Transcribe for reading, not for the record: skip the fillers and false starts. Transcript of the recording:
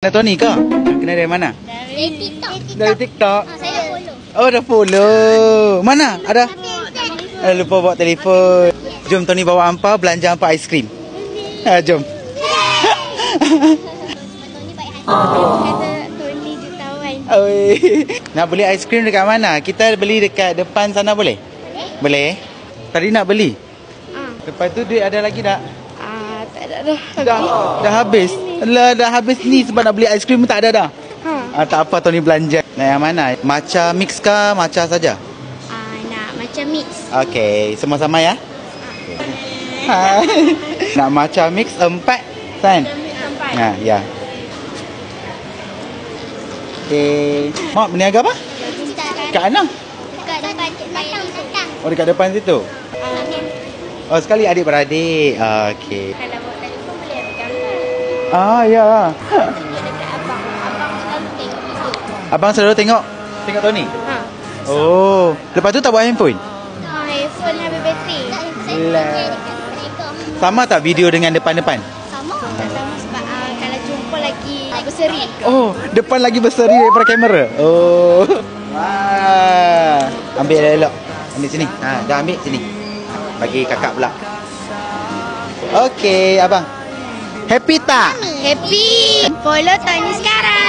Kenal Tony ke? Kenal dari mana? Dari TikTok. Dari TikTok? Saya dah follow. Oh, dah follow. Mana? Ada? Lupa bawa telefon. Jom Tony bawa hampa belanja hampa aiskrim. Jom. Tony baik hati. Kata Tony jutawan. Oi. Nak beli aiskrim dekat mana? Kita beli dekat depan sana boleh? Boleh. Tadi nak beli? Lepas tu duit ada lagi tak? Tak ada dah. Dah habis. Alah, dah habis ni sebab nak beli aiskrim pun tak ada dah. Tak apa Tony belanja. Nak yang mana? Matcha mix ke matcha saja? Nak macam mix. Okey, semua sama ya? Hai. Nak matcha mix 4, San? Nah, ya. Okey. Mak, berniaga apa? Kat mana? Dekat depan belakang. Oh, dekat depan situ. Oh, sekali adik-beradik. Okey. Kalau bawa telefon boleh ambil gambar. Ya. Dekat abang. Abang selalu tengok video. Abang selalu tengok Tony? Oh, lepas tu tak bawa handphone? iPhone habis bateri. Lah. Sama tak video dengan depan-depan? Sama. Sama sebab kalau jumpa lagi berseri. Oh, depan lagi berseri daripada kamera. Oh. Wah. Ambil elok. Ambil sini. Dah ambil sini. Bagi kakak pula. Okey, abang. Happy tak? Happy. Follow Tony sekarang.